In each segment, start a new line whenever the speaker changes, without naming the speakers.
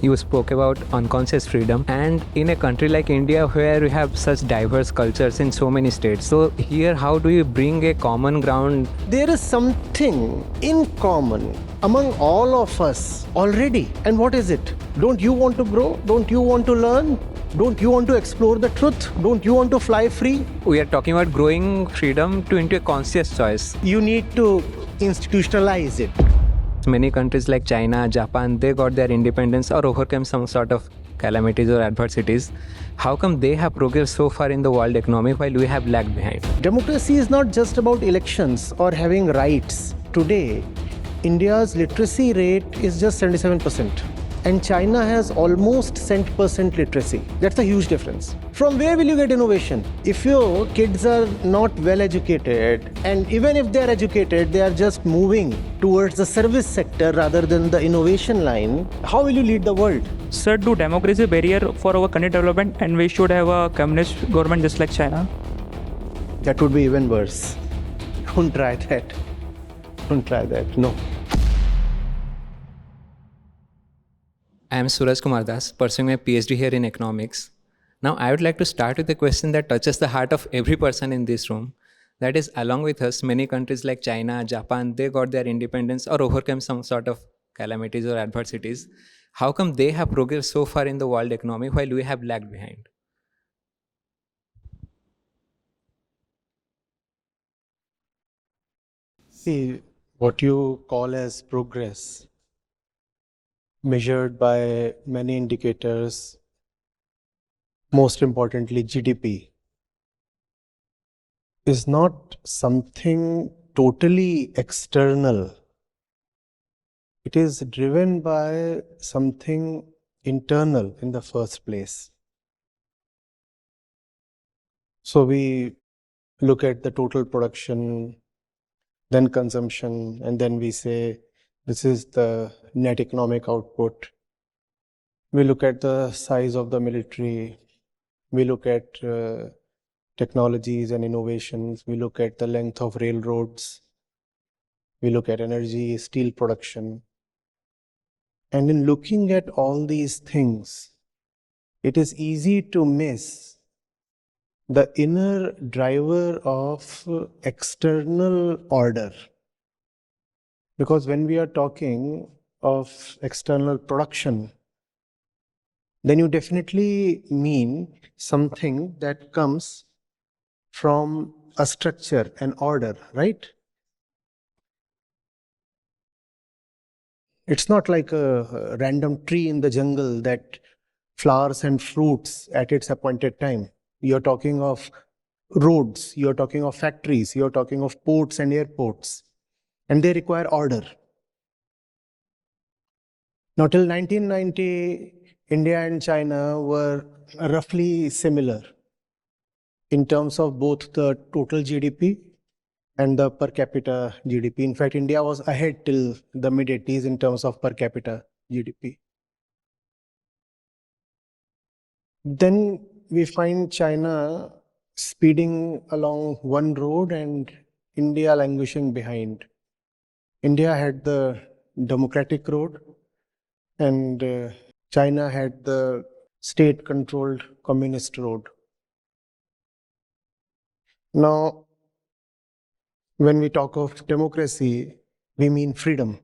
You spoke about unconscious freedom, and in a country like India where we have such diverse cultures in so many states, so here how do you bring a common ground?
There is something in common among all of us already. And what is it? Don't you want to grow? Don't you want to learn? Don't you want to explore the truth? Don't you want to fly free?
We are talking about growing freedom into a conscious choice.
You need to institutionalize it.
Many countries like China, Japan, they got their independence or overcame some sort of calamities or adversities. How come they have progressed so far in the world economy while we have lagged behind?
Democracy is not just about elections or having rights. Today, India's literacy rate is just 77%. And China has almost 100% literacy. That's a huge difference. From where will you get innovation? If your kids are not well educated, and even if they are educated, they are just moving towards the service sector rather than the innovation line, how will you lead the world?
Sir, do democracy barrier for our country development and we should have a communist government just like China?
That would be even worse. Don't try that. Don't try that. No.
I am Suraj Kumar Das, pursuing my PhD here in economics. Now, I would like to start with a question that touches the heart of every person in this room. That is, along with us, many countries like China, Japan, they got their independence or overcame some sort of calamities or adversities. How come they have progressed so far in the world economy while we have lagged behind?
See, what you call as progress, measured by many indicators, most importantly GDP, is not something totally external. It is driven by something internal in the first place. So we look at the total production, then consumption, and then we say, this is the net economic output. We look at the size of the military. We look at technologies and innovations. We look at the length of railroads. We look at energy, steel production. And in looking at all these things, it is easy to miss the inner driver of external order. Because when we are talking of external production, then you definitely mean something that comes from a structure, an order, right? It's not like a random tree in the jungle that flowers and fruits at its appointed time. You're talking of roads, you're talking of factories, you're talking of ports and airports. And they require order. Now, till 1990, India and China were roughly similar in terms of both the total GDP and the per capita GDP. In fact, India was ahead till the mid-80s in terms of per capita GDP. Then we find China speeding along one road and India languishing behind. India had the democratic road and China had the state-controlled communist road. Now, when we talk of democracy, we mean freedom.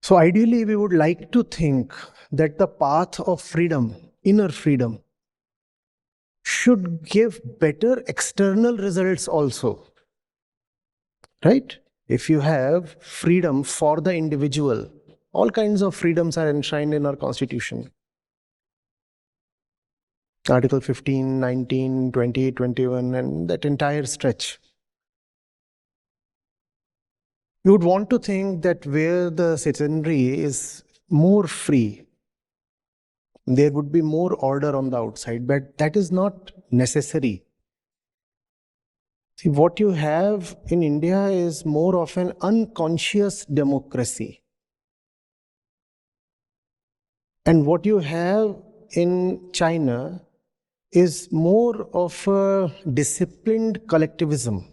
So ideally, we would like to think that the path of freedom, inner freedom, should give better external results also. Right? If you have freedom for the individual, all kinds of freedoms are enshrined in our constitution. Article 15, 19, 20, 21, and that entire stretch. You would want to think that where the citizenry is more free, there would be more order on the outside, but that is not necessary. See, what you have in India is more of an unconscious democracy. And what you have in China is more of a disciplined collectivism.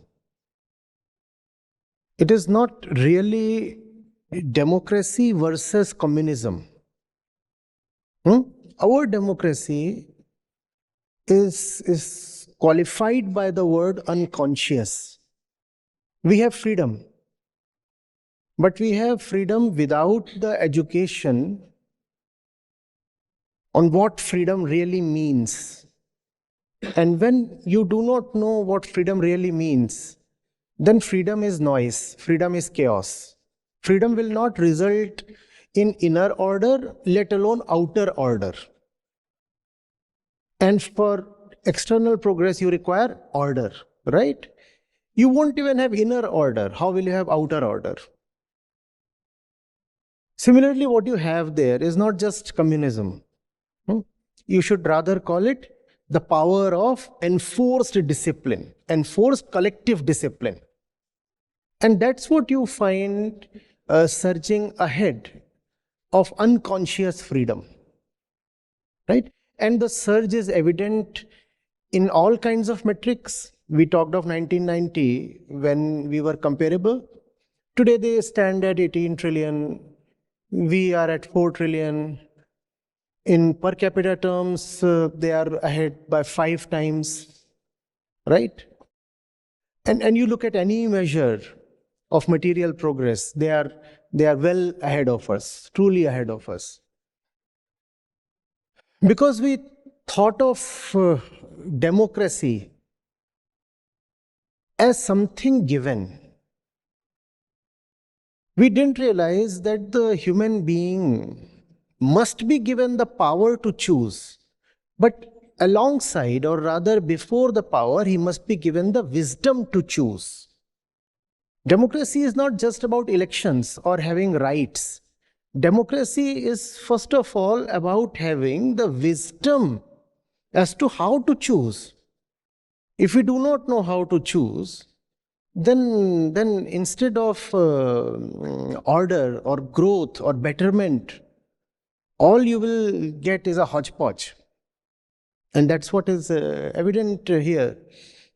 It is not really democracy versus communism. our democracy is qualified by the word unconscious. We have freedom, but we have freedom without the education on what freedom really means. And when you do not know what freedom really means, then freedom is noise, freedom is chaos. Freedom will not result in inner order, let alone outer order. And for external progress, you require order, right? You won't even have inner order. How will you have outer order? Similarly, what you have there is not just communism. You should rather call it the power of enforced discipline, enforced collective discipline. And that's what you find surging ahead of unconscious freedom, right? And the surge is evident in all kinds of metrics. We talked of 1990 when we were comparable. Today they stand at 18 trillion. We are at 4 trillion. In per capita terms, they are ahead by 5 times, right? And you look at any measure of material progress, they are well ahead of us, truly ahead of us. Because we thought of democracy as something given, we didn't realize that the human being must be given the power to choose. But alongside, or rather before the power, he must be given the wisdom to choose. Democracy is not just about elections or having rights. Democracy is first of all about having the wisdom as to how to choose. If we do not know how to choose, then instead of order or growth or betterment, all you will get is a hodgepodge. And that's what is evident here.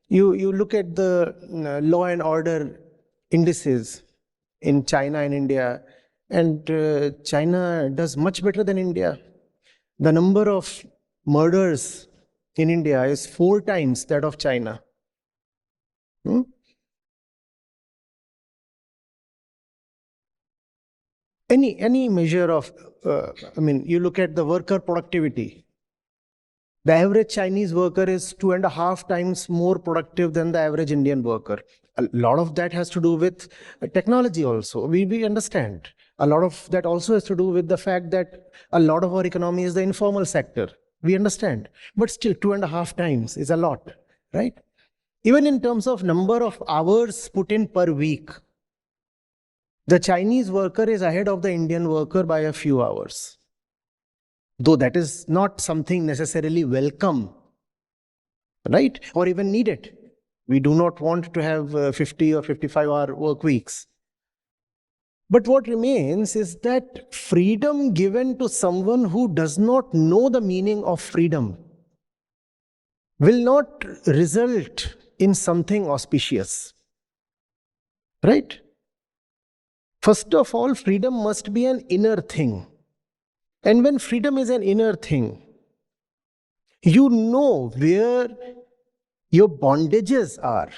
You look at the law and order indices in China and India, and China does much better than India. The number of murders in India is 4 times that of China. Any measure of, you look at the worker productivity. The average Chinese worker is 2.5 times more productive than the average Indian worker. A lot of that has to do with technology also. We understand. A lot of that also has to do with the fact that a lot of our economy is the informal sector. We understand. But still, 2.5 times is a lot, right? Even in terms of number of hours put in per week, the Chinese worker is ahead of the Indian worker by a few hours. Though that is not something necessarily welcome, right? Or even needed. We do not want to have 50 or 55-hour work weeks. But what remains is that freedom given to someone who does not know the meaning of freedom will not result in something auspicious, right? First of all, freedom must be an inner thing. And when freedom is an inner thing, you know where your bondages are.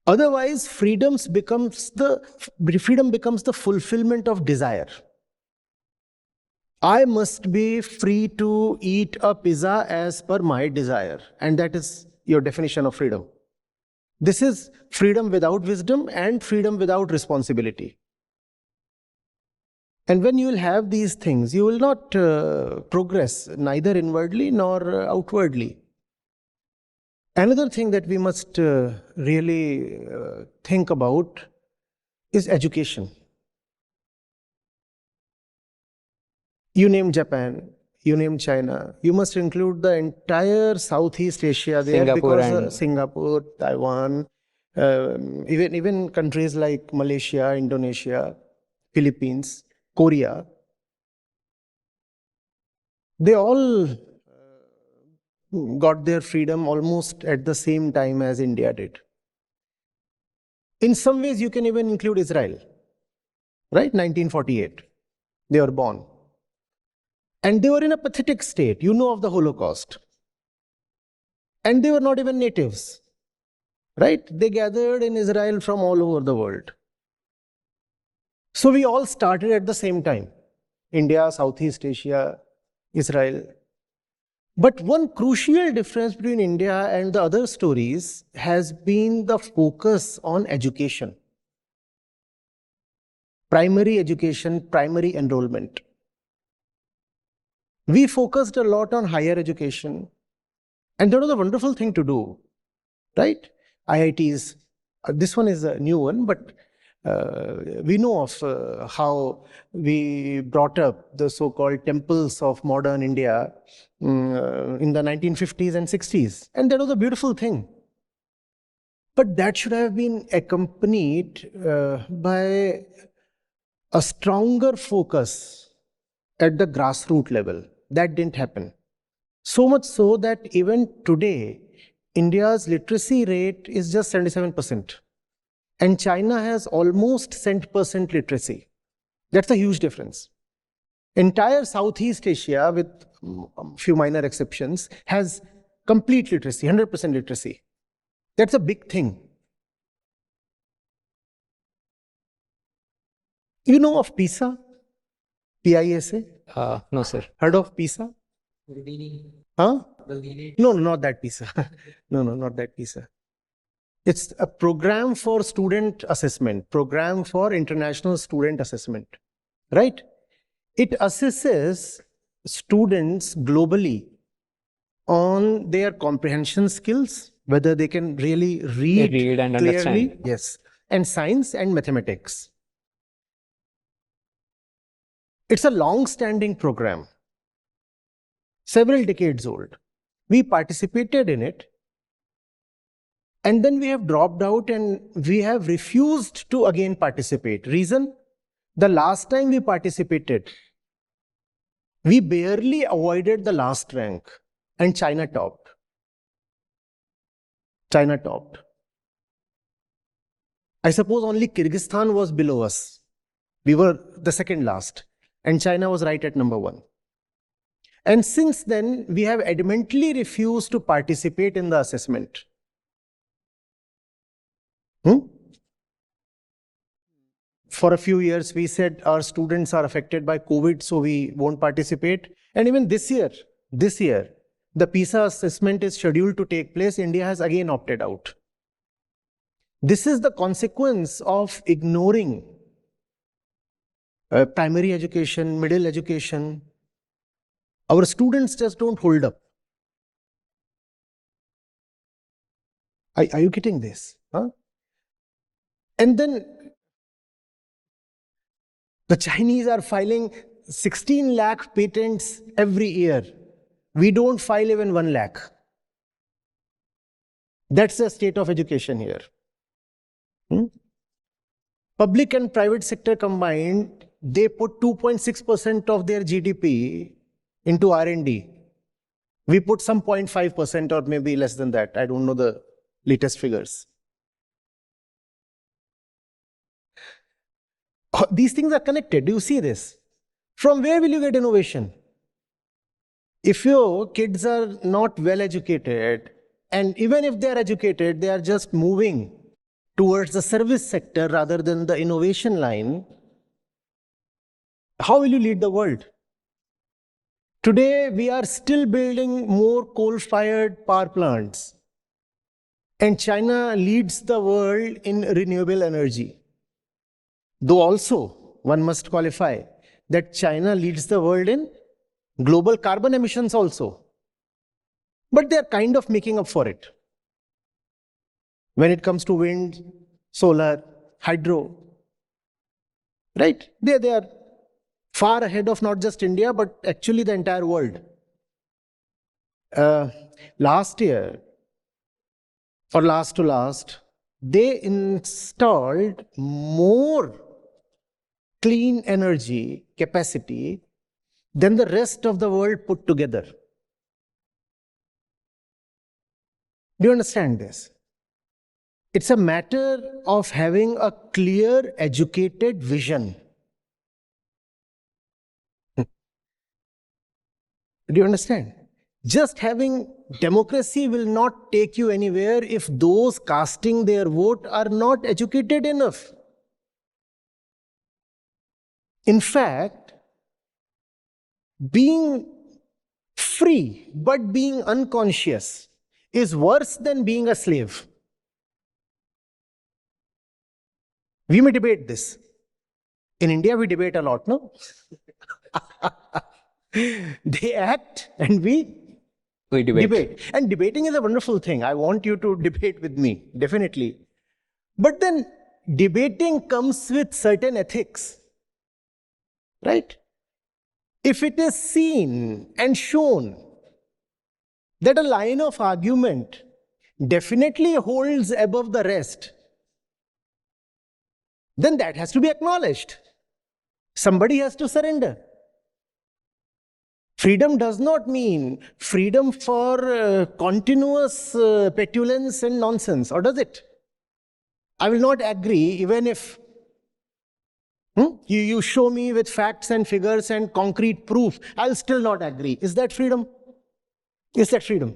Otherwise, freedom becomes the fulfillment of desire. I must be free to eat a pizza as per my desire. And that is your definition of freedom. This is freedom without wisdom and freedom without responsibility. And when you will have these things, you will not progress neither inwardly nor outwardly. Another thing that we must really think about is education. You name Japan, you name China, you must include the entire Southeast Asia there, because Singapore, Taiwan, even countries like Malaysia, Indonesia, Philippines, Korea, they all got their freedom almost at the same time as India did. In some ways, you can even include Israel, right? 1948, they were born. And they were in a pathetic state. You know of the Holocaust. And they were not even natives, right? They gathered in Israel from all over the world. So we all started at the same time. India, Southeast Asia, Israel. But one crucial difference between India and the other stories has been the focus on education. Primary education, primary enrollment. We focused a lot on higher education, and that was a wonderful thing to do, right? IITs, this one is a new one, but we know of how we brought up the so-called temples of modern India in the 1950s and 60s. And that was a beautiful thing. But that should have been accompanied by a stronger focus at the grassroots level. That didn't happen. So much so that even today, India's literacy rate is just 77%. And China has almost 100% literacy. That's a huge difference. Entire Southeast Asia, with a few minor exceptions, has complete literacy, 100% literacy. That's a big thing. You know of PISA? PISA?
No, sir.
Heard of PISA? Huh? No, not that PISA. No, not that PISA. It's a program for student assessment, program for international student assessment, right? It assesses students globally on their comprehension skills, whether they can really read
and
clearly,
understand.
yes, and science and mathematics. It's a long-standing program, several decades old. We participated in it, and then we have dropped out and we have refused to again participate. Reason? The last time we participated, we barely avoided the last rank, and China topped. China topped. I suppose only Kyrgyzstan was below us. We were the second last, and China was right at number 1. And since then, we have adamantly refused to participate in the assessment. For a few years, we said our students are affected by COVID, so we won't participate. And even this year, the PISA assessment is scheduled to take place. India has again opted out. This is the consequence of ignoring primary education, middle education. Our students just don't hold up. Are you getting this? Huh? And then the Chinese are filing 16 lakh patents every year. We don't file even 1 lakh. That's the state of education here. Public and private sector combined, they put 2.6% of their GDP into R&D. We put some 0.5% or maybe less than that. I don't know the latest figures. These things are connected. Do you see this? From where will you get innovation? If your kids are not well educated, and even if they are educated, they are just moving towards the service sector rather than the innovation line, how will you lead the world? Today, we are still building more coal-fired power plants. And China leads the world in renewable energy. Though also, one must qualify that China leads the world in global carbon emissions also. But they are kind of making up for it. When it comes to wind, solar, hydro, right? They are far ahead of not just India, but actually the entire world. Last year, or last to last, they installed more clean energy capacity than the rest of the world put together. Do you understand this? It's a matter of having a clear, educated vision. Do you understand? Just having democracy will not take you anywhere if those casting their vote are not educated enough. In fact, being free but being unconscious is worse than being a slave. We may debate this. In India, we debate a lot, no? They act and we debate. And debating is a wonderful thing. I want you to debate with me, definitely. But then debating comes with certain ethics, right? If it is seen and shown that a line of argument definitely holds above the rest, then that has to be acknowledged. Somebody has to surrender. Freedom does not mean freedom for continuous petulance and nonsense, or does it? I will not agree even if you show me with facts and figures and concrete proof. I'll still not agree. Is that freedom? Is that freedom?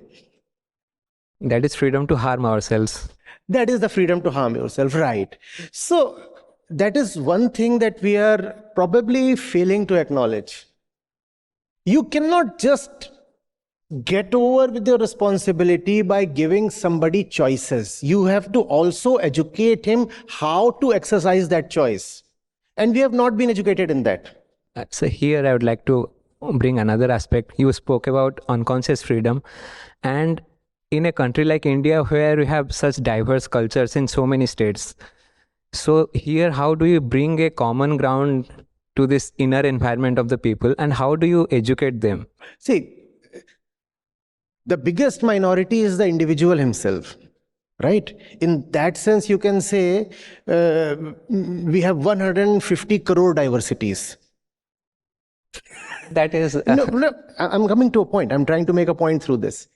That is freedom to harm ourselves.
That is the freedom to harm yourself, right? So that is one thing that we are probably failing to acknowledge. You cannot just get over with your responsibility by giving somebody choices. You have to also educate him how to exercise that choice. And we have not been educated in that.
So here I would like to bring another aspect. You spoke about unconscious freedom, and in a country like India where we have such diverse cultures in so many states, so here how do you bring a common ground to this inner environment of the people, and how do you educate them?
See, the biggest minority is the individual himself, right? In that sense, you can say we have 150 crore diversities.
That is...
No, I'm coming to a point. I'm trying to make a point through this.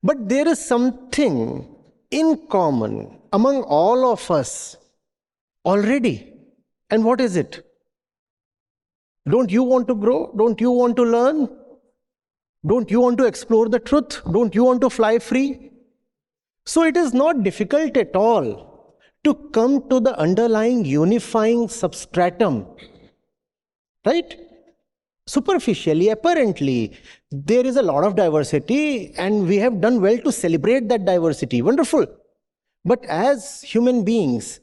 But there is something in common among all of us already. And what is it? Don't you want to grow? Don't you want to learn? Don't you want to explore the truth? Don't you want to fly free? So it is not difficult at all to come to the underlying unifying substratum, right? Superficially, apparently, there is a lot of diversity and we have done well to celebrate that diversity. Wonderful. But as human beings,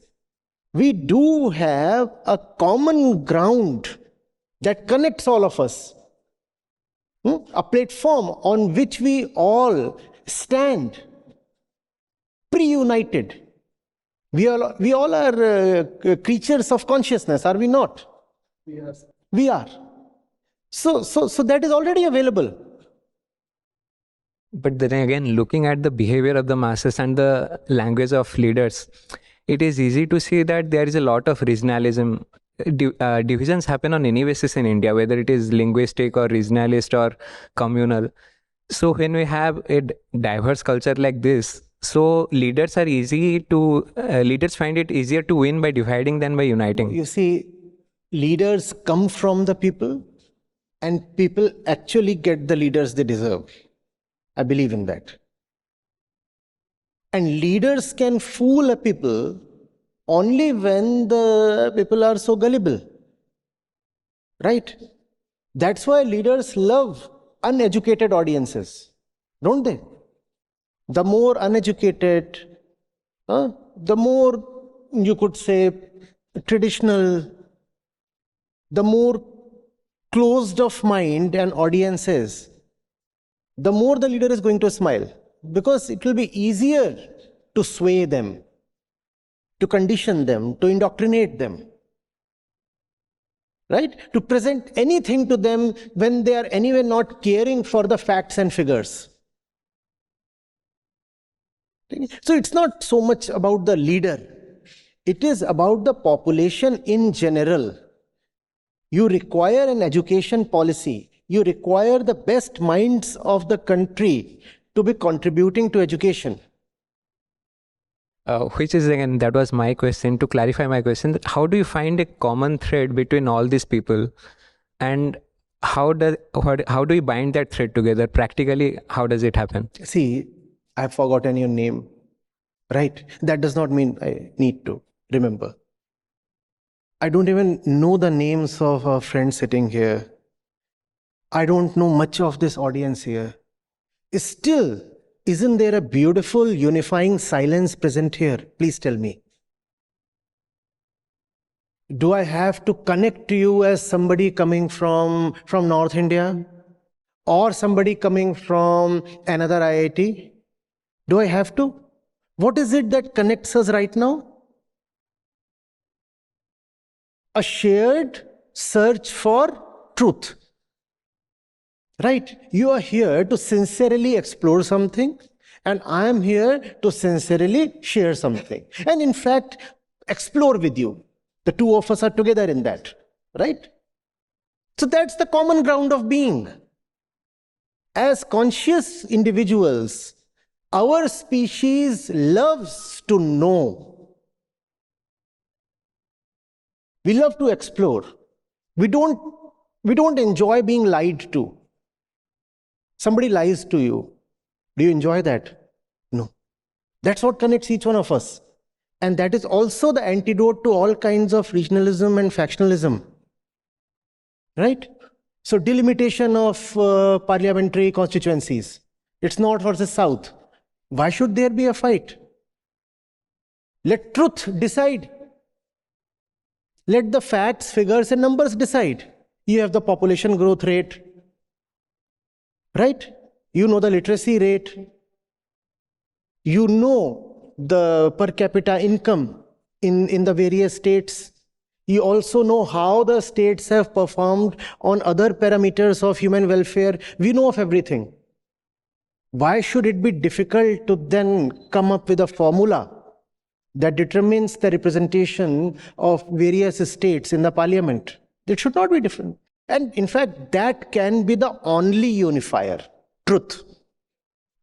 we do have a common ground that connects all of us. A platform on which we all stand pre-united. We all are creatures of consciousness, are we not? We are. So that is already available.
But then again, looking at the behavior of the masses and the language of leaders, it is easy to see that there is a lot of regionalism. Divisions happen on any basis in India, whether it is linguistic or regionalist or communal. So when we have a diverse culture like this, so leaders find it easier to win by dividing than by uniting.
You see, leaders come from the people and people actually get the leaders they deserve. I believe in that. And leaders can fool a people only when the people are so gullible, right? That's why leaders love uneducated audiences, don't they? The more uneducated, the more, you could say, traditional, the more closed of mind an audience is, the more the leader is going to smile, because it will be easier to sway them, to condition them, to indoctrinate them, right? To present anything to them when they are anyway not caring for the facts and figures. So it's not so much about the leader. It is about the population in general. You require an education policy. You require the best minds of the country to be contributing to education.
Which is, again, that was my question. To clarify my question, how do you find a common thread between all these people, and how do we bind that thread together practically? How does it happen?
See, I've forgotten your name, right? That does not mean I need to remember. I don't even know the names of our friends sitting here. I don't know much of this audience here. Still, isn't there a beautiful unifying silence present here? Please tell me. Do I have to connect to you as somebody coming from North India or somebody coming from another IIT? Do I have to? What is it that connects us right now? A shared search for truth. Right? You are here to sincerely explore something, and I am here to sincerely share something. And in fact, explore with you. The two of us are together in that. Right? So that's the common ground of being. As conscious individuals, our species loves to know. We love to explore. We don't enjoy being lied to. Somebody lies to you. Do you enjoy that? No. That's what connects each one of us. And that is also the antidote to all kinds of regionalism and factionalism. Right? So delimitation of parliamentary constituencies. It's North versus South. Why should there be a fight? Let truth decide. Let the facts, figures, and numbers decide. You have the population growth rate, right? You know the literacy rate. You know the per capita income in the various states. You also know how the states have performed on other parameters of human welfare. We know of everything. Why should it be difficult to then come up with a formula that determines the representation of various states in the parliament? It should not be different. And in fact, that can be the only unifier, truth.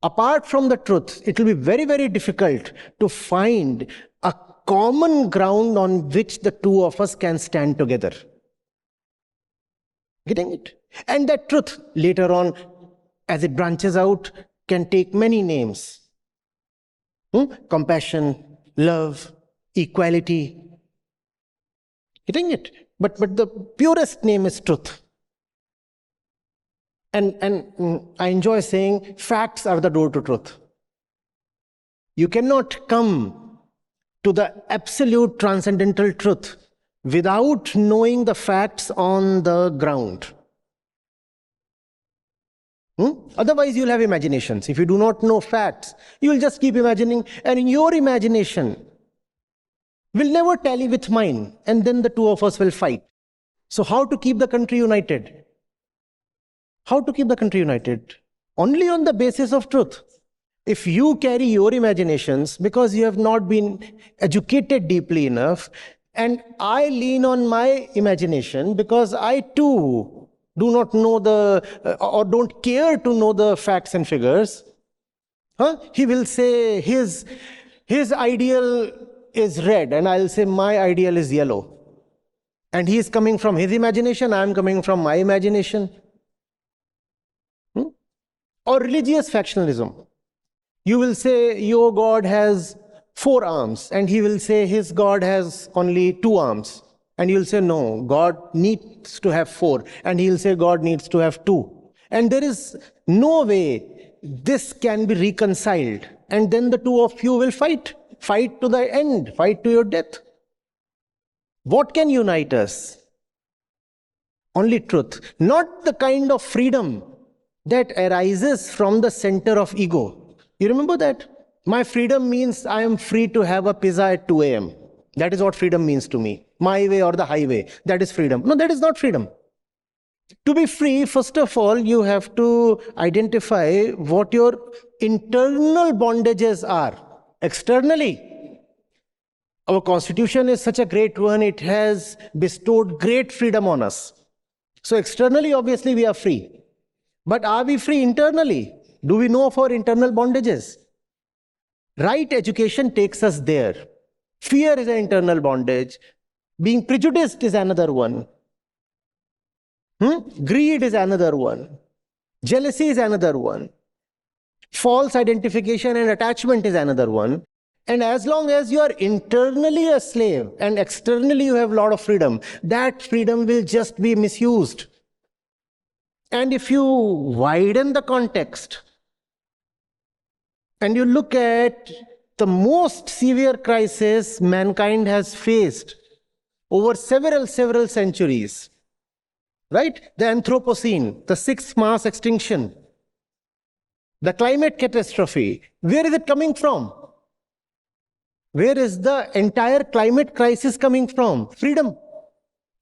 Apart from the truth, it will be very, very difficult to find a common ground on which the two of us can stand together. Getting it? And that truth, later on, as it branches out, can take many names. Compassion, love, equality. Getting it? But the purest name is truth. And I enjoy saying facts are the door to truth. You cannot come to the absolute transcendental truth without knowing the facts on the ground. Otherwise, you'll have imaginations. If you do not know facts, you'll just keep imagining, and in your imagination will never tally with mine, and then the two of us will fight. So how to keep the country united? How to keep the country united? Only on the basis of truth. If you carry your imaginations because you have not been educated deeply enough, and I lean on my imagination because I too do not know or don't care to know the facts and figures, he will say his ideal is red, and I'll say my ideal is yellow. And he is coming from his imagination, I am coming from my imagination. Or religious factionalism. You will say your God has 4 arms, and he will say his God has only 2 arms. And you'll say, no, God needs to have 4. And he'll say God needs to have 2. And there is no way this can be reconciled. And then the two of you will fight. Fight to the end. Fight to your death. What can unite us? Only truth. Not the kind of freedom that arises from the center of ego. You remember that? My freedom means I am free to have a pizza at 2 a.m. That is what freedom means to me. My way or the highway. That is freedom. No, that is not freedom. To be free, first of all, you have to identify what your internal bondages are. Externally, our constitution is such a great one. It has bestowed great freedom on us. So externally, obviously, we are free. But are we free internally? Do we know of our internal bondages? Right education takes us there. Fear is an internal bondage. Being prejudiced is another one. Greed is another one. Jealousy is another one. False identification and attachment is another one. And as long as you are internally a slave and externally you have a lot of freedom, that freedom will just be misused. And if you widen the context and you look at the most severe crisis mankind has faced over several centuries, right? The Anthropocene, the sixth mass extinction, the climate catastrophe, where is it coming from? Where is the entire climate crisis coming from? Freedom.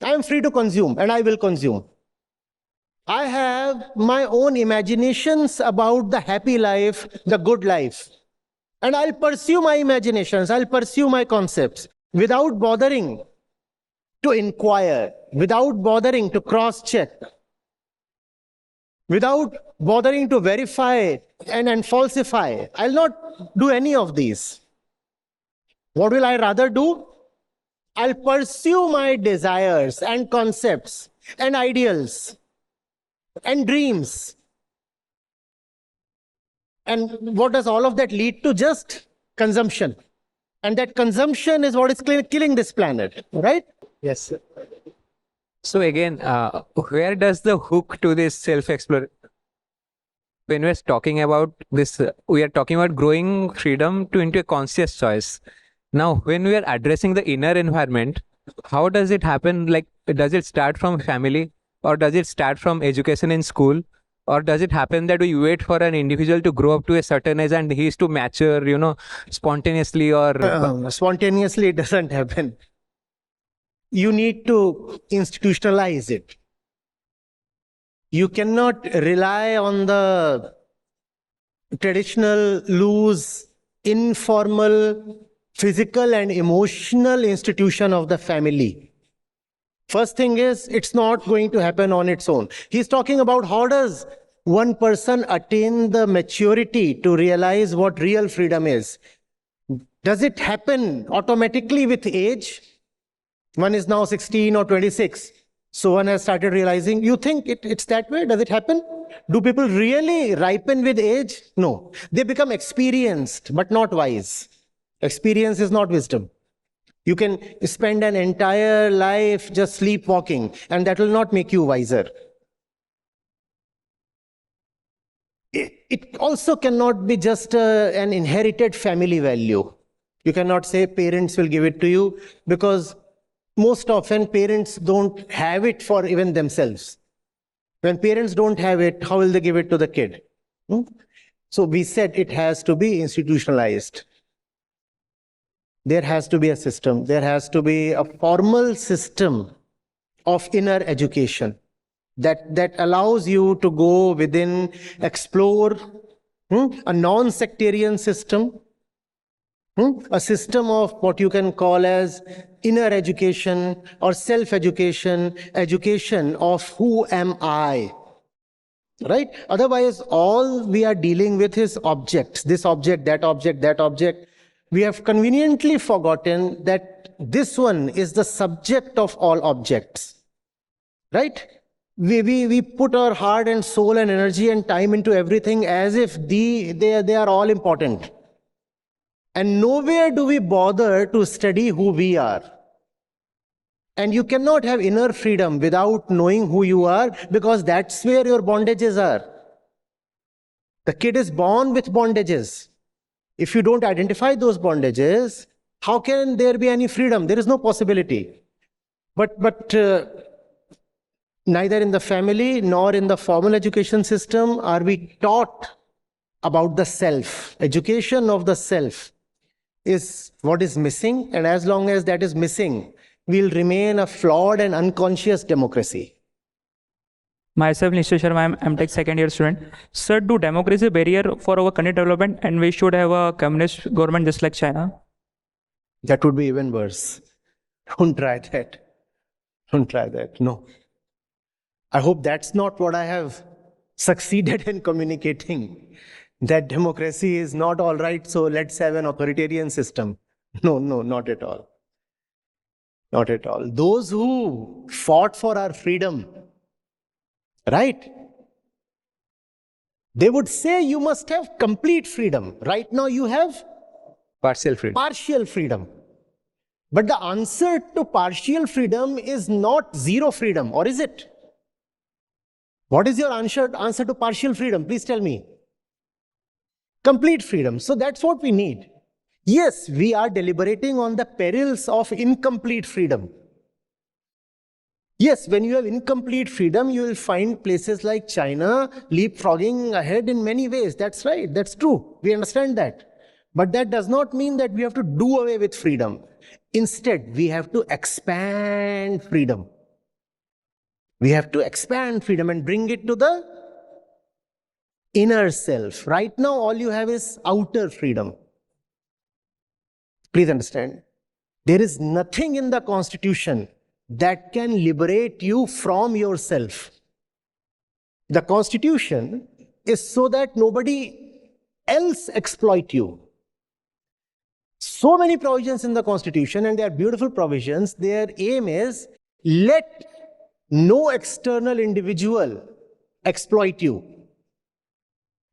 I am free to consume and I will consume. I have my own imaginations about the happy life, the good life. And I'll pursue my imaginations, I'll pursue my concepts without bothering to inquire, without bothering to cross-check, without bothering to verify and falsify. I'll not do any of these. What will I rather do? I'll pursue my desires and concepts and ideals and dreams. And what does all of that lead to? Just consumption. And that consumption is what is killing this planet, right? Yes, sir.
So again, where does the hook to this self-exploration? When we're talking about this, we are talking about growing freedom into a conscious choice. Now, when we are addressing the inner environment, how does it happen? Like, does it start from family, or does it start from education in school, or does it happen that we wait for an individual to grow up to a certain age and he is to mature, spontaneously, or
spontaneously it doesn't happen. You need to institutionalize it. You cannot rely on the traditional, loose, informal, physical and emotional institution of the family. First thing is, it's not going to happen on its own. He's talking about how does one person attain the maturity to realize what real freedom is. Does it happen automatically with age? One is now 16 or 26. So one has started realizing, you think it's that way? Does it happen? Do people really ripen with age? No. They become experienced, but not wise. Experience is not wisdom. You can spend an entire life just sleepwalking, and that will not make you wiser. It also cannot be just an inherited family value. You cannot say parents will give it to you, because most often parents don't have it for even themselves. When parents don't have it, how will they give it to the kid? So we said it has to be institutionalized. There has to be a system. There has to be a formal system of inner education that allows you to go within, explore a non-sectarian system, a system of what you can call as inner education or self-education, education of who am I, right? Otherwise, all we are dealing with is objects, this object, that object, that object. We have conveniently forgotten that this one is the subject of all objects, right? We put our heart and soul and energy and time into everything as if they are all important. And nowhere do we bother to study who we are. And you cannot have inner freedom without knowing who you are, because that's where your bondages are. The kid is born with bondages. If you don't identify those bondages, how can there be any freedom? There is no possibility. But neither in the family nor in the formal education system are we taught about the self. Education of the self is what is missing, and as long as that is missing, we'll remain a flawed and unconscious democracy.
Myself, Mr. Sharma, I'm Tech second year student. Sir, do democracy a barrier for our country development, and we should have a communist government just like China?
That would be even worse. Don't try that. Don't try that. No. I hope that's not what I have succeeded in communicating. That democracy is not all right, so let's have an authoritarian system. No, not at all. Not at all. Those who fought for our freedom right? They would say you must have complete freedom. Right now you have
Partial freedom.
partial freedom. But the answer to partial freedom is not zero freedom, or is it? What is your answer to partial freedom? Please tell me. Complete freedom. So that's what we need. Yes, we are deliberating on the perils of incomplete freedom. Yes, when you have incomplete freedom, you will find places like China leapfrogging ahead in many ways. That's right. That's true. We understand that. But that does not mean that we have to do away with freedom. Instead, we have to expand freedom. We have to expand freedom and bring it to the inner self. Right now, all you have is outer freedom. Please understand. There is nothing in the Constitution that can liberate you from yourself. The Constitution is so that nobody else exploit you. So many provisions in the Constitution, and they are beautiful provisions. Their aim is, let no external individual exploit you.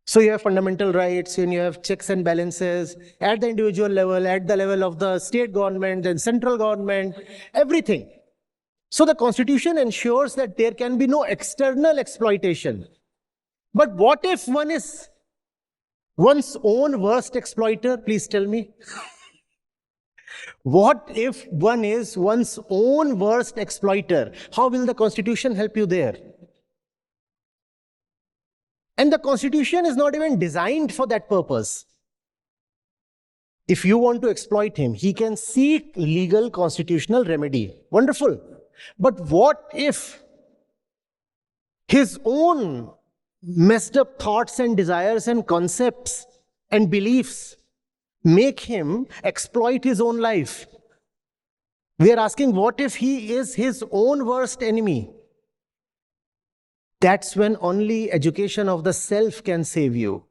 So you have fundamental rights, and you have checks and balances at the individual level, at the level of the state government and central government, everything. So the Constitution ensures that there can be no external exploitation. But what if one is one's own worst exploiter? Please tell me. What if one is one's own worst exploiter? How will the Constitution help you there? And the Constitution is not even designed for that purpose. If you want to exploit him, he can seek legal constitutional remedy. Wonderful. But what if his own messed up thoughts and desires and concepts and beliefs make him exploit his own life? We are asking, what if he is his own worst enemy? That's when only education of the self can save you.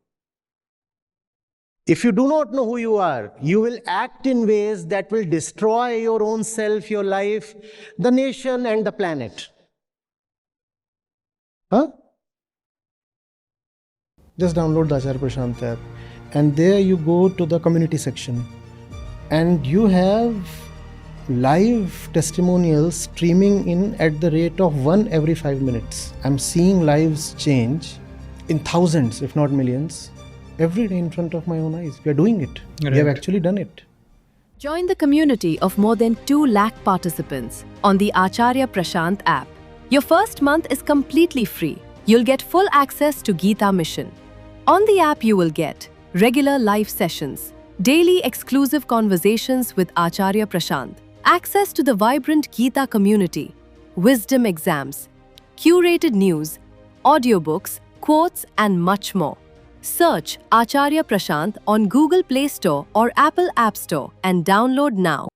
If you do not know who you are, you will act in ways that will destroy your own self, your life, the nation, and the planet. Huh? Just download the Acharya Prashant app, and there you go to the community section, and you have live testimonials streaming in at the rate of 1 every 5 minutes. I'm seeing lives change in thousands, if not millions, every day in front of my own eyes. We are doing it.
Right.
We have actually done it.
Join the community of more than 2 lakh participants on the Acharya Prashant app. Your first month is completely free. You'll get full access to Gita Mission. On the app, you will get regular live sessions, daily exclusive conversations with Acharya Prashant, access to the vibrant Gita community, wisdom exams, curated news, audiobooks, quotes, and much more. Search Acharya Prashant on Google Play Store or Apple App Store and download now.